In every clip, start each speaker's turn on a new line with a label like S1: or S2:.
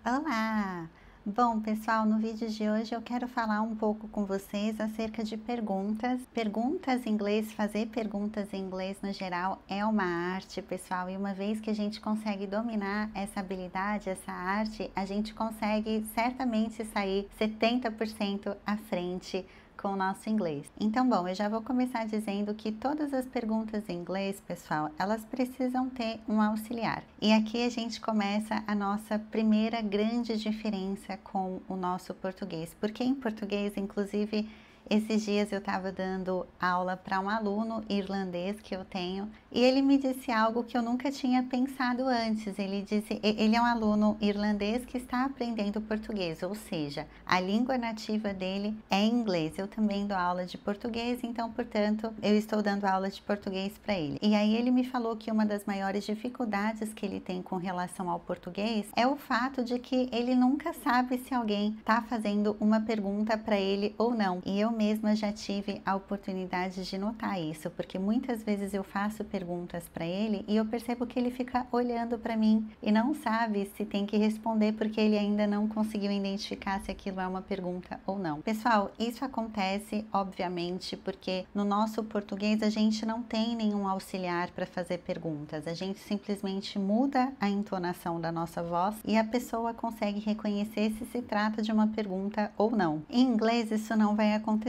S1: Olá! Bom, pessoal, no vídeo de hoje eu quero falar um pouco com vocês acerca de perguntas. Perguntas em inglês, fazer perguntas em inglês no geral é uma arte, pessoal, e uma vez que a gente consegue dominar essa habilidade, essa arte, a gente consegue certamente sair 70% à frente com o nosso inglês. Então, bom, eu já vou começar dizendo que todas as perguntas em inglês, pessoal, elas precisam ter um auxiliar. E aqui a gente começa a nossa primeira grande diferença com o nosso português, porque em português, inclusive, esses dias eu estava dando aula para um aluno irlandês que eu tenho e ele me disse algo que eu nunca tinha pensado antes. Ele disse, ele é um aluno irlandês que está aprendendo português, ou seja, a língua nativa dele é inglês. Eu também dou aula de português, então, portanto, eu estou dando aula de português para ele. E aí ele me falou que uma das maiores dificuldades que ele tem com relação ao português é o fato de que ele nunca sabe se alguém está fazendo uma pergunta para ele ou não. E eu mesma já tive a oportunidade de notar isso, porque muitas vezes eu faço perguntas para ele e eu percebo que ele fica olhando para mim e não sabe se tem que responder porque ele ainda não conseguiu identificar se aquilo é uma pergunta ou não. Pessoal, isso acontece obviamente porque no nosso português a gente não tem nenhum auxiliar para fazer perguntas, a gente simplesmente muda a entonação da nossa voz e a pessoa consegue reconhecer se trata de uma pergunta ou não. Em inglês isso não vai acontecer.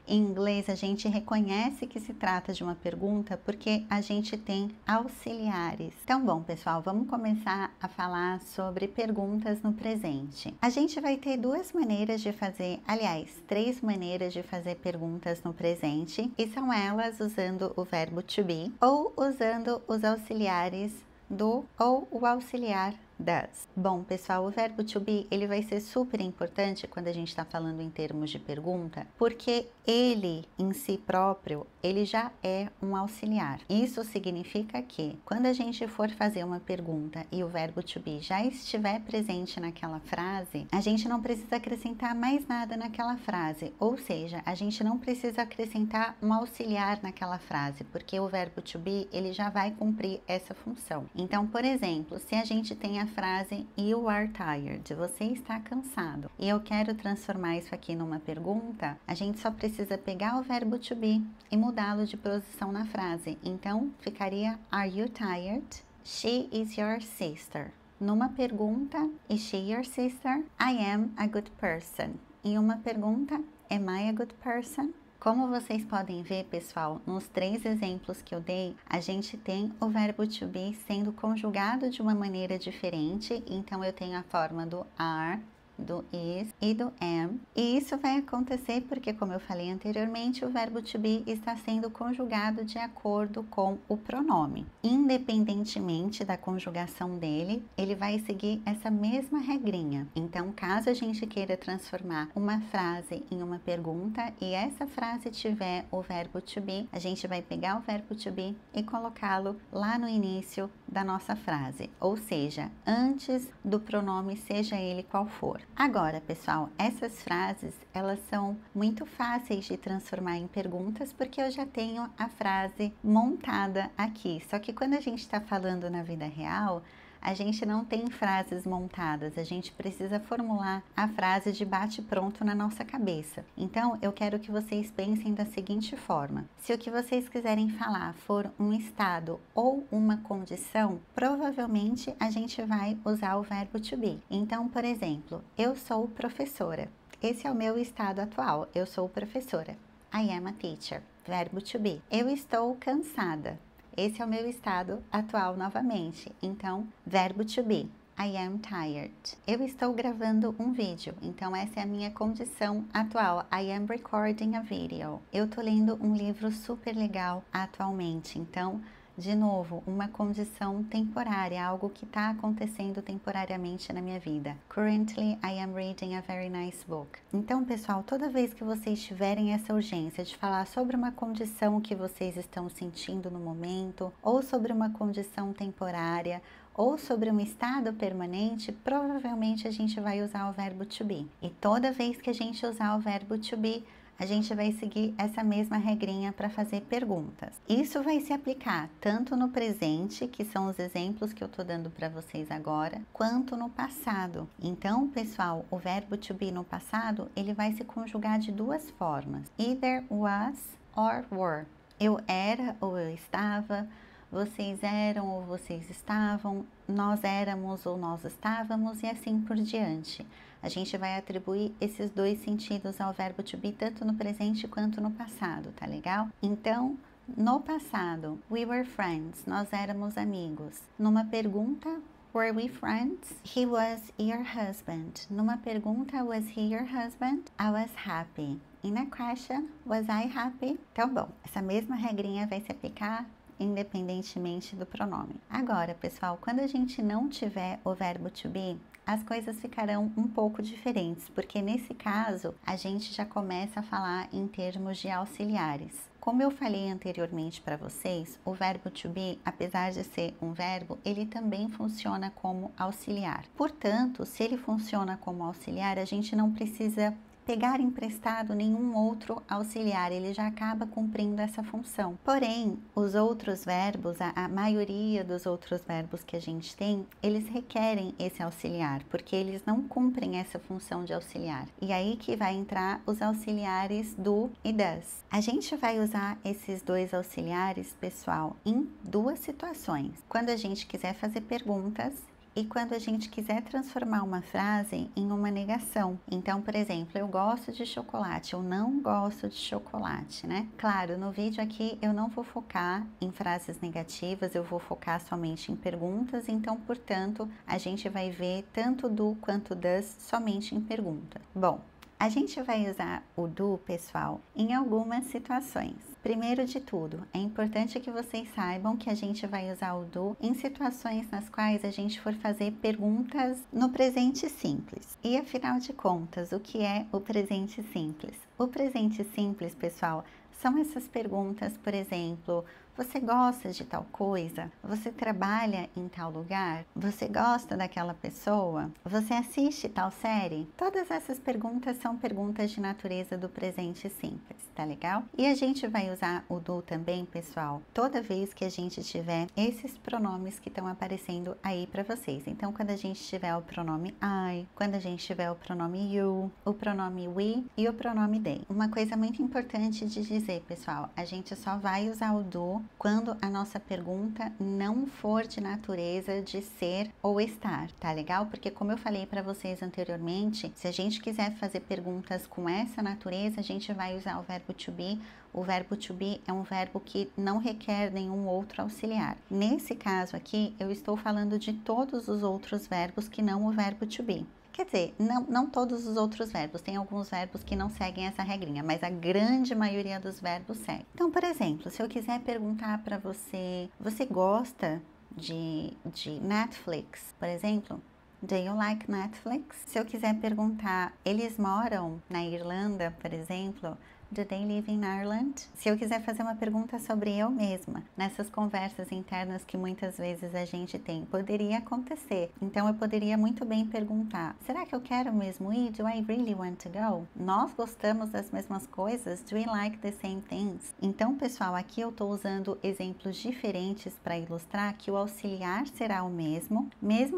S1: Em inglês a gente reconhece que se trata de uma pergunta porque a gente tem auxiliares. Então, bom, pessoal, vamos começar a falar sobre perguntas no presente. A gente vai ter duas maneiras de fazer, aliás, três maneiras de fazer perguntas no presente, e são elas usando o verbo to be ou usando os auxiliares do ou o auxiliar does. Bom, pessoal, o verbo to be, ele vai ser super importante quando a gente está falando em termos de pergunta, porque ele, em si próprio, ele já é um auxiliar. Isso significa que, quando a gente for fazer uma pergunta e o verbo to be já estiver presente naquela frase, a gente não precisa acrescentar mais nada naquela frase, ou seja, a gente não precisa acrescentar um auxiliar naquela frase, porque o verbo to be, ele já vai cumprir essa função. Então, por exemplo, se a gente tem a frase you are tired, você está cansado, e eu quero transformar isso aqui numa pergunta, a gente só precisa pegar o verbo to be e mudá-lo de posição na frase. Então ficaria are you tired? She is your sister. Numa pergunta, is she your sister? I am a good person. Em uma pergunta, am I a good person? Como vocês podem ver, pessoal, nos três exemplos que eu dei, a gente tem o verbo to be sendo conjugado de uma maneira diferente. Então, eu tenho a forma do are, do is e do am, e isso vai acontecer porque, como eu falei anteriormente, o verbo to be está sendo conjugado de acordo com o pronome. Independentemente da conjugação dele, ele vai seguir essa mesma regrinha. Então, caso a gente queira transformar uma frase em uma pergunta e essa frase tiver o verbo to be, a gente vai pegar o verbo to be e colocá-lo lá no início da nossa frase, ou seja, antes do pronome, seja ele qual for. Agora, pessoal, essas frases, elas são muito fáceis de transformar em perguntas porque eu já tenho a frase montada aqui. Só que quando a gente está falando na vida real, a gente não tem frases montadas, a gente precisa formular a frase de bate-pronto na nossa cabeça. Então, eu quero que vocês pensem da seguinte forma: se o que vocês quiserem falar for um estado ou uma condição, provavelmente a gente vai usar o verbo to be. Então, por exemplo, eu sou professora. Esse é o meu estado atual, eu sou professora. I am a teacher. Verbo to be. Eu estou cansada. Esse é o meu estado atual novamente. Então, verbo to be. I am tired. Eu estou gravando um vídeo. Então, essa é a minha condição atual. I am recording a video. Eu tô lendo um livro super legal atualmente. Então, de novo, uma condição temporária, algo que está acontecendo temporariamente na minha vida. Currently, I am reading a very nice book. Então, pessoal, toda vez que vocês tiverem essa urgência de falar sobre uma condição que vocês estão sentindo no momento, ou sobre uma condição temporária, ou sobre um estado permanente, provavelmente a gente vai usar o verbo to be. E toda vez que a gente usar o verbo to be, a gente vai seguir essa mesma regrinha para fazer perguntas. Isso vai se aplicar tanto no presente, que são os exemplos que eu tô dando para vocês agora, quanto no passado. Então, pessoal, o verbo to be no passado, ele vai se conjugar de duas formas. Either was or were. Eu era ou eu estava, vocês eram ou vocês estavam, nós éramos ou nós estávamos e assim por diante. A gente vai atribuir esses dois sentidos ao verbo to be, tanto no presente quanto no passado, tá legal? Então, no passado, we were friends, nós éramos amigos. Numa pergunta, were we friends? He was your husband. Numa pergunta, was he your husband? I was happy. In a question, was I happy? Então, bom, essa mesma regrinha vai se aplicar independentemente do pronome. Agora, pessoal, quando a gente não tiver o verbo to be, as coisas ficarão um pouco diferentes, porque nesse caso a gente já começa a falar em termos de auxiliares. Como eu falei anteriormente para vocês, o verbo to be, apesar de ser um verbo, ele também funciona como auxiliar. Portanto, se ele funciona como auxiliar, a gente não precisa pegar emprestado nenhum outro auxiliar, ele já acaba cumprindo essa função. Porém, os outros verbos, a maioria dos outros verbos que a gente tem, eles requerem esse auxiliar, porque eles não cumprem essa função de auxiliar. E aí que vai entrar os auxiliares do e das. A gente vai usar esses dois auxiliares, pessoal, em duas situações. Quando a gente quiser fazer perguntas e quando a gente quiser transformar uma frase em uma negação. Então, por exemplo, eu gosto de chocolate, eu não gosto de chocolate, né? Claro, no vídeo aqui eu não vou focar em frases negativas, eu vou focar somente em perguntas, então, portanto, a gente vai ver tanto do quanto das somente em pergunta. Bom, a gente vai usar o do, pessoal, em algumas situações. Primeiro de tudo, é importante que vocês saibam que a gente vai usar o do em situações nas quais a gente for fazer perguntas no presente simples. E afinal de contas, o que é o presente simples? O presente simples, pessoal, são essas perguntas, por exemplo, você gosta de tal coisa? Você trabalha em tal lugar? Você gosta daquela pessoa? Você assiste tal série? Todas essas perguntas são perguntas de natureza do presente simples, tá legal? E a gente vai usar o do também, pessoal, toda vez que a gente tiver esses pronomes que estão aparecendo aí para vocês. Então, quando a gente tiver o pronome I, quando a gente tiver o pronome you, o pronome we e o pronome they. Uma coisa muito importante de dizer, pessoal, a gente só vai usar o do quando a nossa pergunta não for de natureza de ser ou estar, tá legal? Porque como eu falei para vocês anteriormente, se a gente quiser fazer perguntas com essa natureza, a gente vai usar o verbo to be. O verbo to be é um verbo que não requer nenhum outro auxiliar. Nesse caso aqui, eu estou falando de todos os outros verbos que não o verbo to be. Quer dizer, não todos os outros verbos, tem alguns verbos que não seguem essa regrinha, mas a grande maioria dos verbos segue. Então, por exemplo, se eu quiser perguntar para você, você gosta de Netflix, por exemplo? Do you like Netflix? Se eu quiser perguntar, eles moram na Irlanda, por exemplo? Do they live in Ireland? Se eu quiser fazer uma pergunta sobre eu mesma, nessas conversas internas que muitas vezes a gente tem, poderia acontecer. Então, eu poderia muito bem perguntar, será que eu quero mesmo ir? Do I really want to go? Nós gostamos das mesmas coisas? Do we like the same things? Então, pessoal, aqui eu estou usando exemplos diferentes para ilustrar que o auxiliar será o mesmo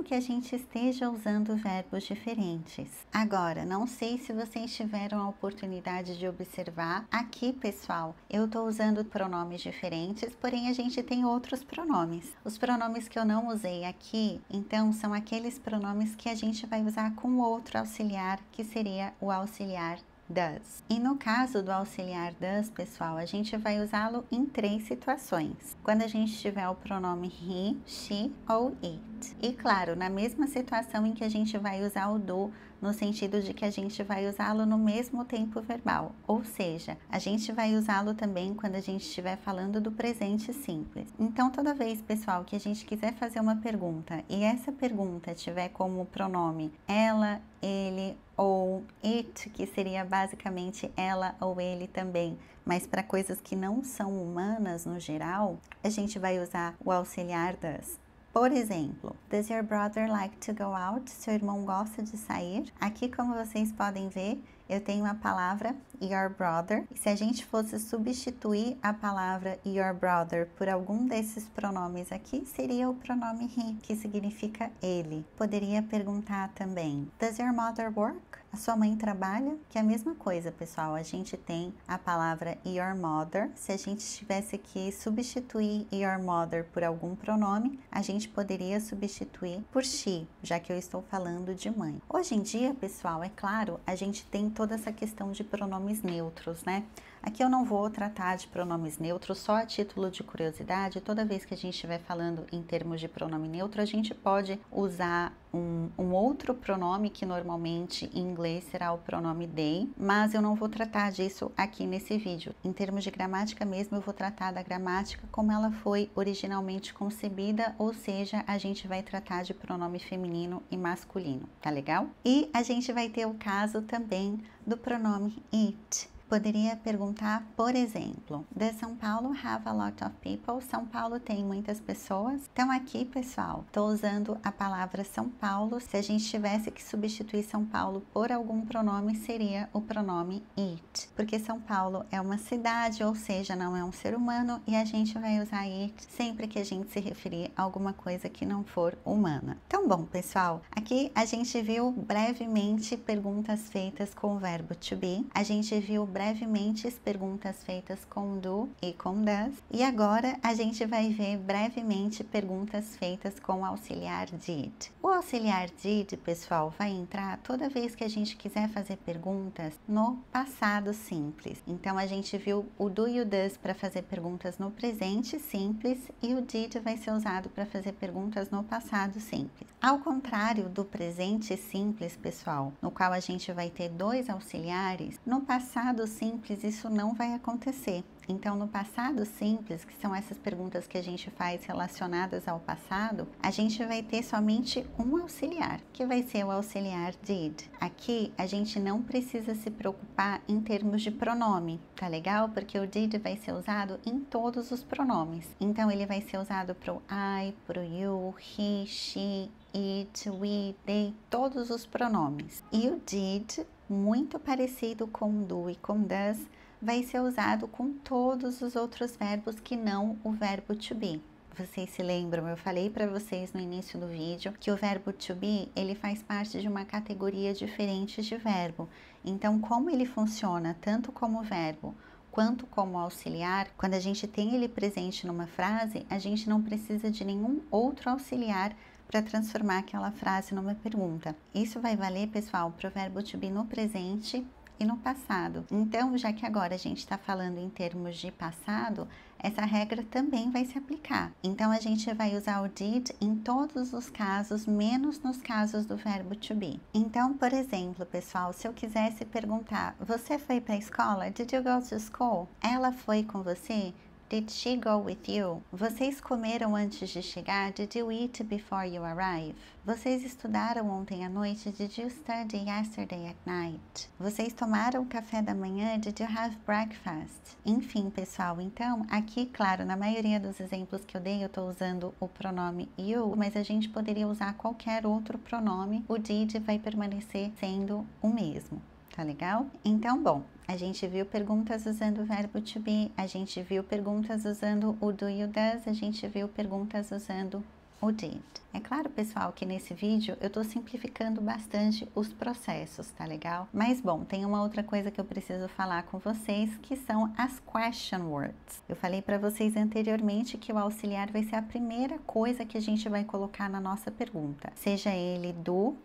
S1: que a gente esteja usando verbos diferentes. Agora, não sei se vocês tiveram a oportunidade de observar aqui, pessoal, eu estou usando pronomes diferentes, porém a gente tem outros pronomes. Os pronomes que eu não usei aqui, então, são aqueles pronomes que a gente vai usar com outro auxiliar, que seria o auxiliar does. E no caso do auxiliar does, pessoal, a gente vai usá-lo em 3 situações. Quando a gente tiver o pronome he, she ou it. E claro, na mesma situação em que a gente vai usar o do, no sentido de que a gente vai usá-lo no mesmo tempo verbal, ou seja, a gente vai usá-lo também quando a gente estiver falando do presente simples. Então, toda vez, pessoal, que a gente quiser fazer uma pergunta e essa pergunta tiver como pronome ela, ele ou it, que seria basicamente ela ou ele também, mas para coisas que não são humanas no geral, a gente vai usar o auxiliar does. Por exemplo, does your brother like to go out? Seu irmão gosta de sair? Aqui, como vocês podem ver, eu tenho a palavra your brother. E se a gente fosse substituir a palavra your brother por algum desses pronomes aqui, seria o pronome he, que significa ele. Poderia perguntar também, does your mother work? A sua mãe trabalha? Que é a mesma coisa, pessoal. A gente tem a palavra your mother. Se a gente tivesse que substituir your mother por algum pronome, a gente poderia substituir por she, já que eu estou falando de mãe. Hoje em dia, pessoal, é claro, a gente tem toda essa questão de pronomes neutros, né? Aqui eu não vou tratar de pronomes neutros, só a título de curiosidade. Toda vez que a gente estiver falando em termos de pronome neutro, a gente pode usar um outro pronome que normalmente em inglês será o pronome they, mas eu não vou tratar disso aqui nesse vídeo. Em termos de gramática mesmo, eu vou tratar da gramática como ela foi originalmente concebida, ou seja, a gente vai tratar de pronome feminino e masculino, tá legal? E a gente vai ter o caso também do pronome it. Poderia perguntar, por exemplo, does São Paulo have a lot of people? São Paulo tem muitas pessoas? Então aqui, pessoal, estou usando a palavra São Paulo. Se a gente tivesse que substituir São Paulo por algum pronome, seria o pronome it. Porque São Paulo é uma cidade, ou seja, não é um ser humano, e a gente vai usar it sempre que a gente se referir a alguma coisa que não for humana. Então, bom, pessoal, aqui a gente viu brevemente perguntas feitas com o verbo to be. A gente viu brevemente as perguntas feitas com do e com does. E agora a gente vai ver brevemente perguntas feitas com o auxiliar did. O auxiliar did, pessoal, vai entrar toda vez que a gente quiser fazer perguntas no passado simples. Então a gente viu o do e o does para fazer perguntas no presente simples e o did vai ser usado para fazer perguntas no passado simples. Ao contrário do presente simples, pessoal, no qual a gente vai ter dois auxiliares, no passado simples isso não vai acontecer. Então, no passado simples, que são essas perguntas que a gente faz relacionadas ao passado, a gente vai ter somente um auxiliar, que vai ser o auxiliar did. Aqui, a gente não precisa se preocupar em termos de pronome, tá legal? Porque o did vai ser usado em todos os pronomes. Então, ele vai ser usado pro I, pro you, he, she, it, we, they, todos os pronomes. E o did, muito parecido com do e com does, vai ser usado com todos os outros verbos que não o verbo to be. Vocês se lembram, eu falei para vocês no início do vídeo que o verbo to be, ele faz parte de uma categoria diferente de verbo. Então, como ele funciona tanto como verbo quanto como auxiliar, quando a gente tem ele presente numa frase, a gente não precisa de nenhum outro auxiliar para transformar aquela frase numa pergunta. Isso vai valer, pessoal, para o verbo to be no presente e no passado. Então, já que agora a gente está falando em termos de passado, essa regra também vai se aplicar. Então, a gente vai usar o did em todos os casos, menos nos casos do verbo to be. Então, por exemplo, pessoal, se eu quisesse perguntar, você foi para a escola? Did you go to school? Ela foi com você? Did she go with you? Vocês comeram antes de chegar? Did you eat before you arrive? Vocês estudaram ontem à noite? Did you study yesterday at night? Vocês tomaram café da manhã? Did you have breakfast? Enfim, pessoal, então, aqui, claro, na maioria dos exemplos que eu dei, eu estou usando o pronome you, mas a gente poderia usar qualquer outro pronome. O did vai permanecer sendo o mesmo. Tá legal? Então, bom, a gente viu perguntas usando o verbo to be, a gente viu perguntas usando o do e o does, a gente viu perguntas usando o did. É claro, pessoal, que nesse vídeo eu tô simplificando bastante os processos, tá legal? Mas, bom, tem uma outra coisa que eu preciso falar com vocês, que são as question words. Eu falei para vocês anteriormente que o auxiliar vai ser a primeira coisa que a gente vai colocar na nossa pergunta, seja ele do,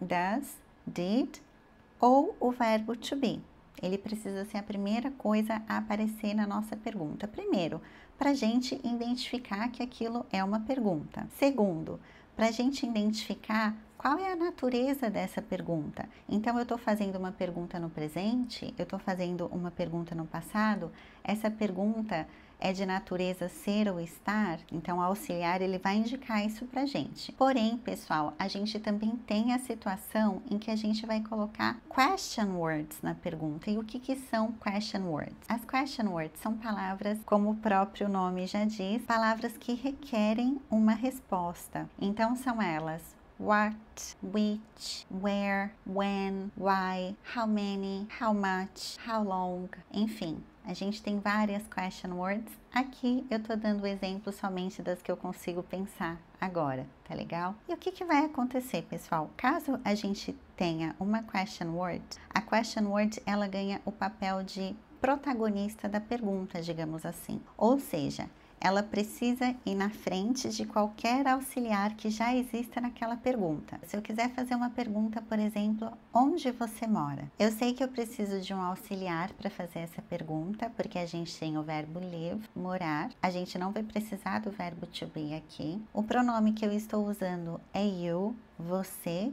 S1: does, did, ou o verbo to be. Ele precisa ser a primeira coisa a aparecer na nossa pergunta. Primeiro, para a gente identificar que aquilo é uma pergunta. Segundo, para a gente identificar qual é a natureza dessa pergunta. Então, eu estou fazendo uma pergunta no presente, eu estou fazendo uma pergunta no passado, essa pergunta é de natureza ser ou estar, então o auxiliar ele vai indicar isso pra gente. Porém, pessoal, a gente também tem a situação em que a gente vai colocar question words na pergunta. E o que são question words? As question words são palavras, como o próprio nome já diz, palavras que requerem uma resposta. Então, são elas what, which, where, when, why, how many, how much, how long, enfim. A gente tem várias question words. Aqui eu tô dando exemplo somente das que eu consigo pensar agora, tá legal? E o que vai acontecer, pessoal? Caso a gente tenha uma question word, a question word ela ganha o papel de protagonista da pergunta, digamos assim. Ou seja, ela precisa ir na frente de qualquer auxiliar que já exista naquela pergunta. Se eu quiser fazer uma pergunta, por exemplo, onde você mora? Eu sei que eu preciso de um auxiliar para fazer essa pergunta, porque a gente tem o verbo live, morar. A gente não vai precisar do verbo to be aqui. O pronome que eu estou usando é you, você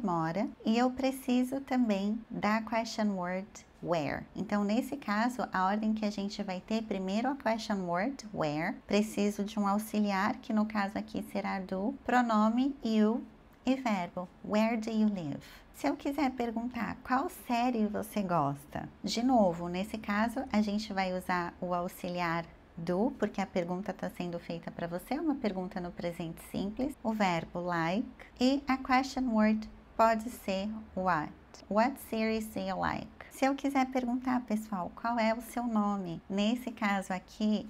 S1: mora. E eu preciso também da question word where. Então, nesse caso, a ordem que a gente vai ter, primeiro a question word, where, preciso de um auxiliar, que no caso aqui será do pronome you e verbo, where do you live? Se eu quiser perguntar qual série você gosta, de novo, nesse caso, a gente vai usar o auxiliar do, porque a pergunta está sendo feita para você, é uma pergunta no presente simples, o verbo like, e a question word pode ser what. What series do you like? Se eu quiser perguntar, pessoal, qual é o seu nome? Nesse caso aqui,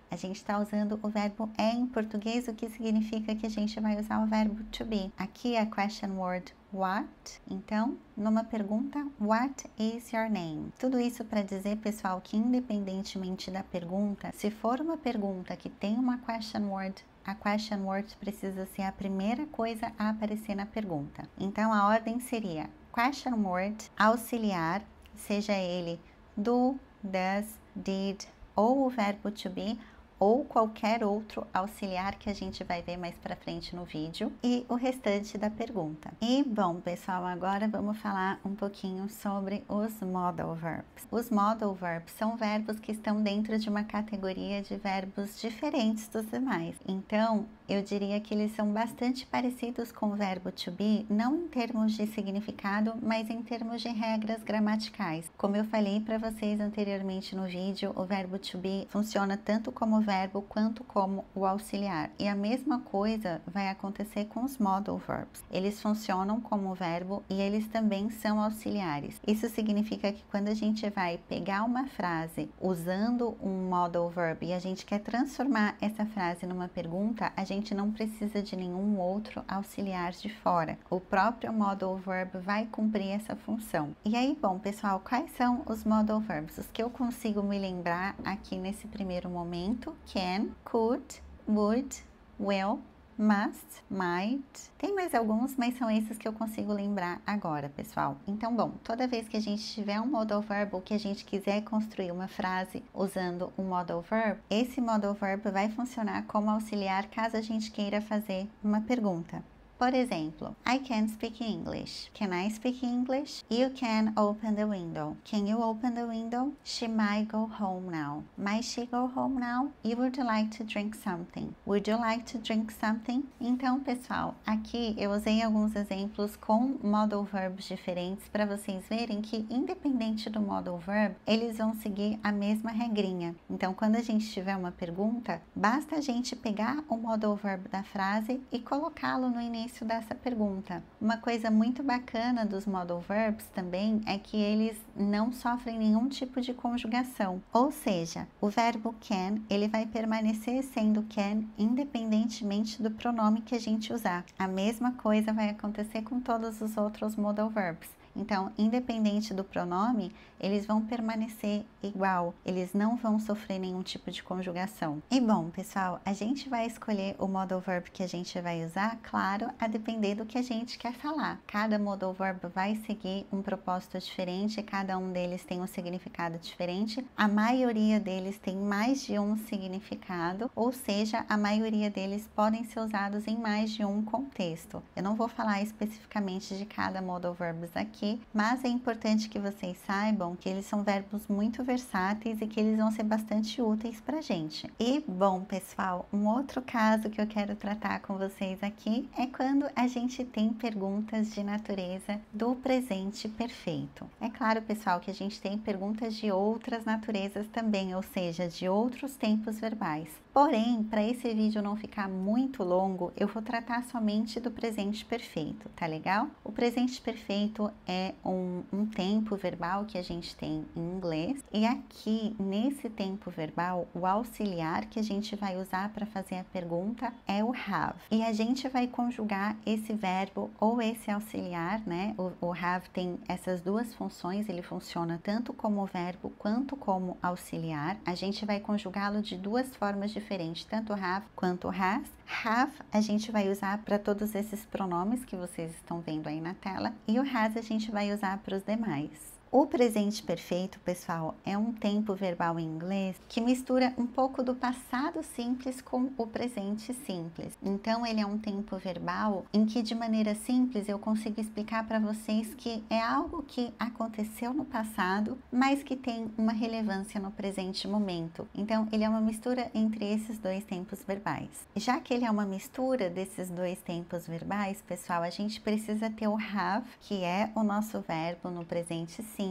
S1: a gente está usando o verbo em português, o que significa que a gente vai usar o verbo to be. Aqui é a question word what. Então, numa pergunta, what is your name? Tudo isso para dizer, pessoal, que independentemente da pergunta, se for uma pergunta que tem uma question word, a question word precisa ser a primeira coisa a aparecer na pergunta. Então, a ordem seria question word, auxiliar, seja ele do, does, did, ou o verbo to be, ou qualquer outro auxiliar que a gente vai ver mais pra frente no vídeo, e o restante da pergunta. E bom, pessoal, agora vamos falar um pouquinho sobre os modal verbs. Os modal verbs são verbos que estão dentro de uma categoria de verbos diferentes dos demais. Então, eu diria que eles são bastante parecidos com o verbo to be, não em termos de significado, mas em termos de regras gramaticais. Como eu falei para vocês anteriormente no vídeo, o verbo to be funciona tanto como verbo quanto como o auxiliar. E a mesma coisa vai acontecer com os modal verbs. Eles funcionam como verbo e eles também são auxiliares. Isso significa que quando a gente vai pegar uma frase usando um modal verb e a gente quer transformar essa frase numa pergunta, a gente não precisa de nenhum outro auxiliar de fora. O próprio modal verb vai cumprir essa função. E aí, bom, pessoal, quais são os modal verbs? Os que eu consigo me lembrar aqui nesse primeiro momento: can, could, would, will, must, might. Tem mais alguns, mas são esses que eu consigo lembrar agora, pessoal. Então, bom, toda vez que a gente tiver um modal verb ou que a gente quiser construir uma frase usando um modal verb, esse modal verb vai funcionar como auxiliar caso a gente queira fazer uma pergunta. Por exemplo, I can speak English. Can I speak English? You can open the window. Can you open the window? She might go home now. Might she go home now? You would like to drink something. Would you like to drink something? Então, pessoal, aqui eu usei alguns exemplos com modal verbs diferentes para vocês verem que, independente do modal verb, eles vão seguir a mesma regrinha. Então, quando a gente tiver uma pergunta, basta a gente pegar o modal verb da frase e colocá-lo no início dessa pergunta. Uma coisa muito bacana dos modal verbs também é que eles não sofrem nenhum tipo de conjugação. Ou seja, o verbo can, ele vai permanecer sendo can independentemente do pronome que a gente usar. A mesma coisa vai acontecer com todos os outros modal verbs. Então, independente do pronome, eles vão permanecer igual, eles não vão sofrer nenhum tipo de conjugação. E bom, pessoal, a gente vai escolher o modal verb que a gente vai usar, claro, a depender do que a gente quer falar. Cada modal verb vai seguir um propósito diferente, cada um deles tem um significado diferente. A maioria deles tem mais de um significado, ou seja, a maioria deles podem ser usados em mais de um contexto. Eu não vou falar especificamente de cada modal verbs aqui, aqui, mas é importante que vocês saibam que eles são verbos muito versáteis e que eles vão ser bastante úteis pra gente. E, bom, pessoal, um outro caso que eu quero tratar com vocês aqui é quando a gente tem perguntas de natureza do presente perfeito. É claro, pessoal, que a gente tem perguntas de outras naturezas também, ou seja, de outros tempos verbais. Porém, para esse vídeo não ficar muito longo, eu vou tratar somente do presente perfeito, tá legal? O presente perfeito é um tempo verbal que a gente tem em inglês, e aqui nesse tempo verbal, o auxiliar que a gente vai usar para fazer a pergunta é o have. E a gente vai conjugar esse verbo ou esse auxiliar, né? O have tem essas duas funções, ele funciona tanto como verbo quanto como auxiliar. A gente vai conjugá-lo de duas formas diferentes, tanto have quanto has. Have a gente vai usar para todos esses pronomes que vocês estão vendo aí na tela, e o has a gente vai usar para os demais. O presente perfeito, pessoal, é um tempo verbal em inglês que mistura um pouco do passado simples com o presente simples. Então, ele é um tempo verbal em que, de maneira simples, eu consigo explicar para vocês que é algo que aconteceu no passado, mas que tem uma relevância no presente momento. Então, ele é uma mistura entre esses dois tempos verbais. Já que ele é uma mistura desses dois tempos verbais, pessoal, a gente precisa ter o have, que é o nosso verbo no presente simples,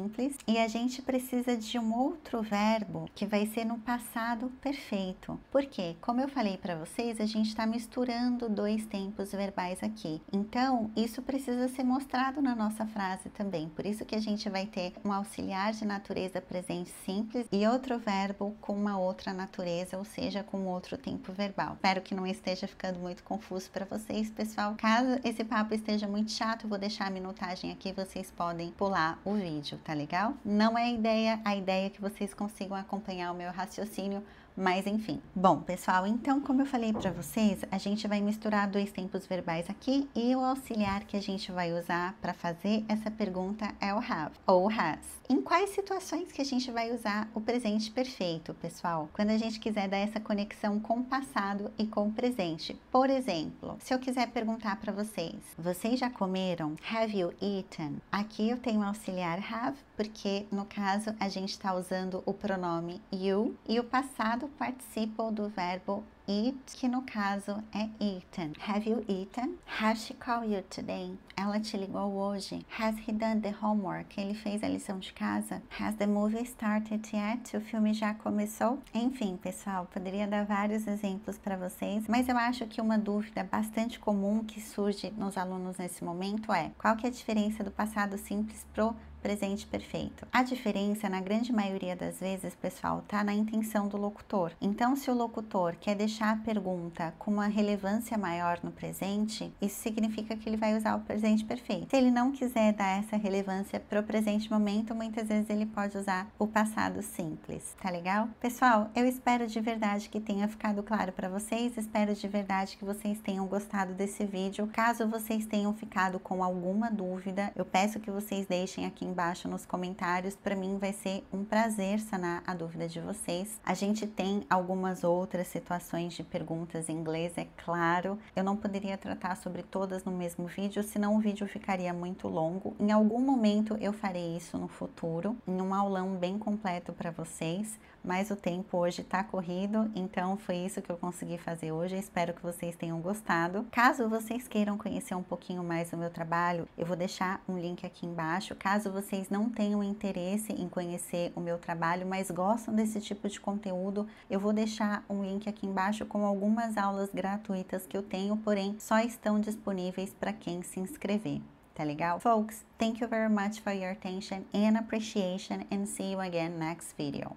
S1: e a gente precisa de um outro verbo que vai ser no passado perfeito. Por quê? Como eu falei para vocês, a gente está misturando dois tempos verbais aqui. Então, isso precisa ser mostrado na nossa frase também. Por isso que a gente vai ter um auxiliar de natureza presente simples e outro verbo com uma outra natureza, ou seja, com outro tempo verbal. Espero que não esteja ficando muito confuso para vocês, pessoal. Caso esse papo esteja muito chato, eu vou deixar a minutagem aqui, vocês podem pular o vídeo, tá legal? Não é a ideia é que vocês consigam acompanhar o meu raciocínio, mas enfim. Bom, pessoal, então como eu falei para vocês, a gente vai misturar dois tempos verbais aqui e o auxiliar que a gente vai usar para fazer essa pergunta é o have ou has. Em quais situações que a gente vai usar o presente perfeito, pessoal? Quando a gente quiser dar essa conexão com o passado e com o presente. Por exemplo, se eu quiser perguntar para vocês, vocês já comeram? Have you eaten? Aqui eu tenho o auxiliar have, porque no caso a gente está usando o pronome you e o passado participle do verbo eat, que no caso é eaten. Have you eaten? Has she called you today? Ela te ligou hoje? Has he done the homework? Ele fez a lição de casa? Has the movie started yet? O filme já começou? Enfim, pessoal, poderia dar vários exemplos para vocês, mas eu acho que uma dúvida bastante comum que surge nos alunos nesse momento é: qual que é a diferença do passado simples pro presente perfeito? A diferença, na grande maioria das vezes, pessoal, tá na intenção do locutor. Então, se o locutor quer deixar a pergunta com uma relevância maior no presente, isso significa que ele vai usar o presente perfeito. Se ele não quiser dar essa relevância pro presente momento, muitas vezes ele pode usar o passado simples, tá legal? Pessoal, eu espero de verdade que tenha ficado claro para vocês, espero de verdade que vocês tenham gostado desse vídeo. Caso vocês tenham ficado com alguma dúvida, eu peço que vocês deixem aqui embaixo nos comentários. Para mim vai ser um prazer sanar a dúvida de vocês. A gente tem algumas outras situações de perguntas em inglês, é claro. Eu não poderia tratar sobre todas no mesmo vídeo, senão o vídeo ficaria muito longo. Em algum momento eu farei isso no futuro, em um aulão bem completo para vocês, mas o tempo hoje tá corrido, então foi isso que eu consegui fazer hoje. Espero que vocês tenham gostado. Caso vocês queiram conhecer um pouquinho mais do meu trabalho, eu vou deixar um link aqui embaixo. Caso vocês não tenham interesse em conhecer o meu trabalho, mas gostam desse tipo de conteúdo, eu vou deixar um link aqui embaixo com algumas aulas gratuitas que eu tenho, porém só estão disponíveis para quem se inscrever. Tá legal? Folks, thank you very much for your attention and appreciation, and see you again next video.